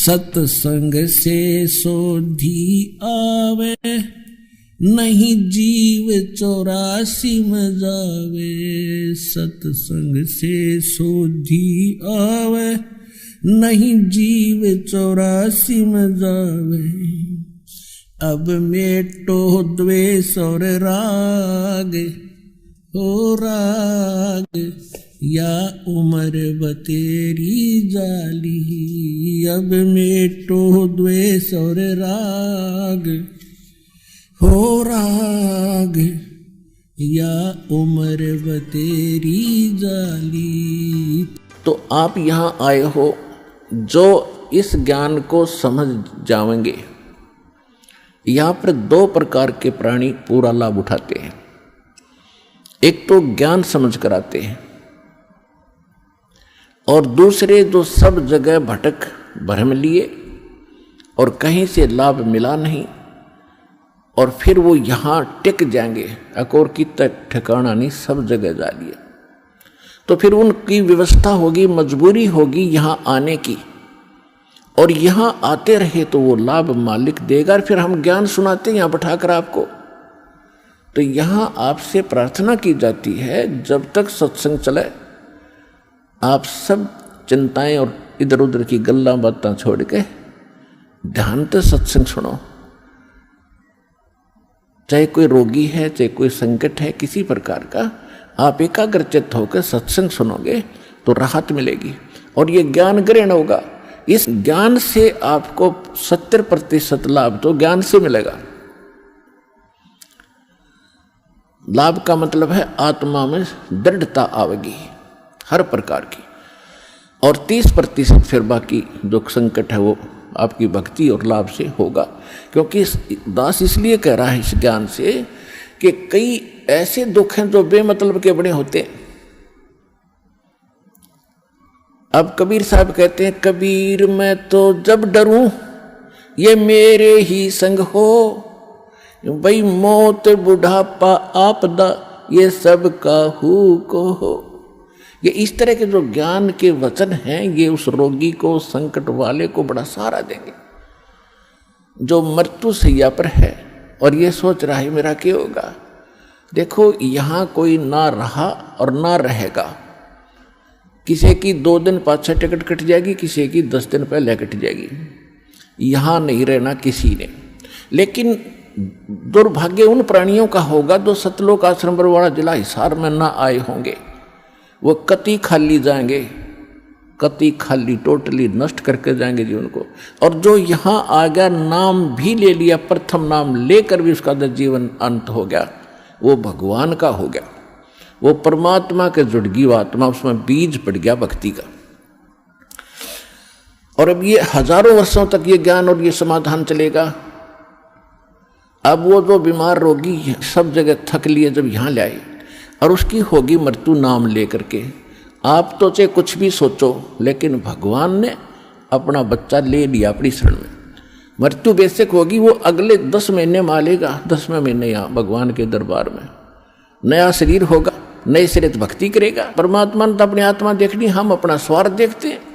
सत्संग से सोधी आवे, नहीं जीव 84 में जावे। सत्संग से सोधी आवे, नहीं जीव 84 में जावे। अब मेटो द्वेष और राग, हो राग या उम्र बतेरी जाली। अब मेटो द्वेष और राग, हो राग या उम्र बतेरी जाली। तो आप यहाँ आए हो जो इस ज्ञान को समझ जाएंगे। यहाँ पर 2 प्रकार के प्राणी पूरा लाभ उठाते हैं। एक तो ज्ञान समझ कर आते हैं, और दूसरे जो सब जगह भटक भ्रम लिए और कहीं से लाभ मिला नहीं, और फिर वो यहाँ टिक जाएंगे, अकोर की तक ठिकाना नहीं, सब जगह जा लिए। तो फिर उनकी व्यवस्था होगी, मजबूरी होगी यहाँ आने की, और यहाँ आते रहे तो वो लाभ मालिक देगा। और फिर हम ज्ञान सुनाते हैं यहाँ बैठाकर आपको। तो यहाँ आपसे प्रार्थना की जाती है, जब तक सत्संग चले आप सब चिंताएं और इधर उधर की गल्ला बातें छोड़ के ध्यान से सत्संग सुनो। चाहे कोई रोगी है, चाहे कोई संकट है किसी प्रकार का, आप एकाग्रचित्त होकर सत्संग सुनोगे तो राहत मिलेगी और ये ज्ञान ग्रहण होगा। इस ज्ञान से आपको 70% लाभ तो ज्ञान से मिलेगा। लाभ का मतलब है आत्मा में दृढ़ता आवेगी हर प्रकार की, और 30% फिर बाकी जो संकट है वो आपकी भक्ति और लाभ से होगा। क्योंकि दास इसलिए कह रहा है इस ज्ञान से कि कई ऐसे दुख हैं जो बेमतलब के बने होते हैं। अब कबीर साहब कहते हैं, कबीर मैं तो जब डरूं ये मेरे ही संग हो, भाई मौत बुढ़ापा आपदा ये सब काहू को हो। ये इस तरह के जो ज्ञान के वचन हैं ये उस रोगी को, संकट वाले को बड़ा सहारा देंगे जो मृत्यु सैया पर है और ये सोच रहा है मेरा क्या होगा। देखो यहाँ कोई ना रहा और ना रहेगा। किसी की 2 दिन पाछे टिकट कट जाएगी, किसी की 10 दिन पहले कट जाएगी। यहाँ नहीं रहना किसी ने। लेकिन दुर्भाग्य उन प्राणियों का होगा जो सतलोक आश्रम बरवाड़ा जिला हिसार में ना आए होंगे। वो कति खाली जाएंगे, कति खाली टोटली नष्ट करके जाएंगे जीवन को। और जो यहाँ आ गया, नाम भी ले लिया, प्रथम नाम लेकर भी उसका जीवन अंत हो गया, वो भगवान का हो गया, वो परमात्मा के जुड़ गई आत्मा, उसमें बीज पड़ गया भक्ति का। और अब ये हजारों वर्षों तक ये ज्ञान और ये समाधान चलेगा। अब वो जो बीमार रोगी है सब जगह थक लिए जब यहाँ ले आए और उसकी होगी मृत्यु नाम लेकर के, आप तो चाहे कुछ भी सोचो लेकिन भगवान ने अपना बच्चा ले लिया अपनी शरण में। मृत्यु बेशक होगी, वो अगले 10 महीने में आलेगा, 10वें महीने यहाँ भगवान के दरबार में नया शरीर होगा, नए सिरे भक्ति करेगा। परमात्मा ने तो अपनी आत्मा देखनी, हम अपना स्वार्थ देखते हैं।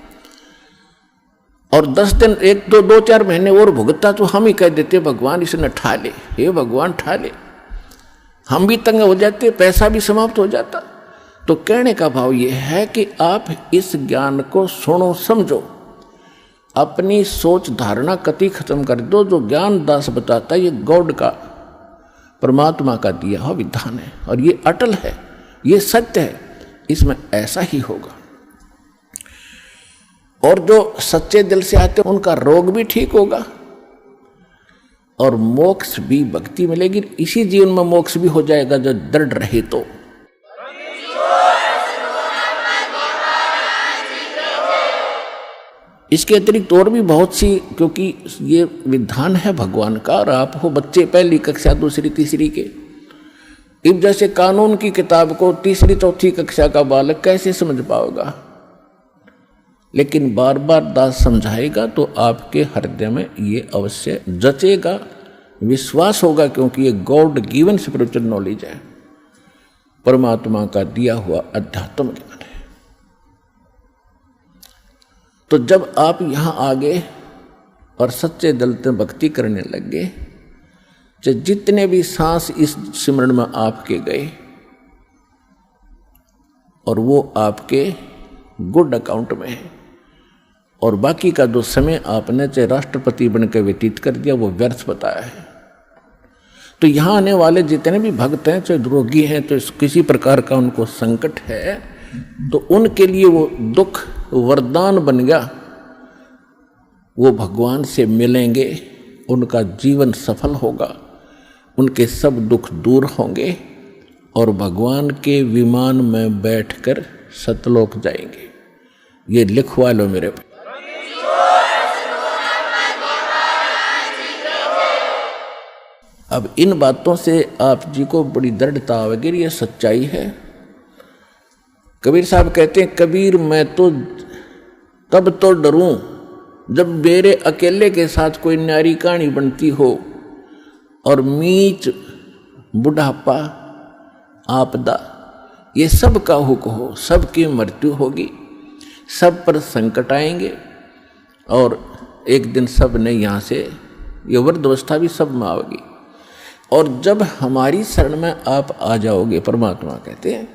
और 10 दिन 1-2-4 महीने और भुगता तो हम ही कह देते भगवान इसने ठा ले, हे भगवान ठा ले। हम भी तंग हो जाते, पैसा भी समाप्त हो जाता। तो कहने का भाव ये है कि आप इस ज्ञान को सुनो, समझो, अपनी सोच धारणा कति खत्म कर दो। जो ज्ञान दास बताता है ये गॉड का, परमात्मा का दिया हुआ विधान है और ये अटल है, ये सत्य है, इसमें ऐसा ही होगा। और जो सच्चे दिल से आते हैं उनका रोग भी ठीक होगा और मोक्ष भी, भक्ति मिलेगी। इसी जीवन में मोक्ष भी हो जाएगा जो दृढ़ रहे तो। इसके अतिरिक्त और भी बहुत सी, क्योंकि ये विधान है भगवान का और आप हो बच्चे पहली कक्षा, दूसरी, तीसरी के। अब जैसे कानून की किताब को तीसरी चौथी कक्षा का बालक कैसे समझ पाएगा, लेकिन बार बार दास समझाएगा तो आपके हृदय में ये अवश्य जचेगा, विश्वास होगा, क्योंकि ये गॉड गिवन स्पिरिचुअल नॉलेज है, परमात्मा का दिया हुआ अध्यात्म ज्ञान है। तो जब आप यहाँ आ गए और सच्चे दिल से भक्ति करने लग गए, जो जितने भी सांस इस सिमरन में आपके गए और वो आपके गुड अकाउंट में है, और बाकी का जो समय आपने चाहे राष्ट्रपति बनकर व्यतीत कर दिया वो व्यर्थ बताया है। तो यहाँ आने वाले जितने भी भक्त हैं, चाहे रोगी हैं, तो किसी प्रकार का उनको संकट है, तो उनके लिए वो दुख वरदान बन गया। वो भगवान से मिलेंगे, उनका जीवन सफल होगा, उनके सब दुख दूर होंगे और भगवान के विमान में बैठकर सतलोक जाएंगे। ये लिखवा लो मेरे पे। अब इन बातों से आप जी को बड़ी दृढ़ता आवेगी, ये सच्चाई है। कबीर साहब कहते हैं, कबीर मैं तो तब तो डरूं जब मेरे अकेले के साथ कोई न्यारी कहानी बनती हो और मीच बुढ़ापा आपदा ये सब का हुक हो, सबकी मृत्यु होगी, सब पर संकट आएंगे और एक दिन सब ने यहाँ से ये वृद्धावस्था भी सब में आएगी। और जब हमारी शरण में आप आ जाओगे, परमात्मा कहते हैं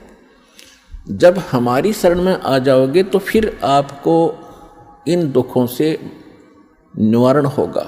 जब हमारी शरण में आ जाओगे तो फिर आपको इन दुखों से निवारण होगा।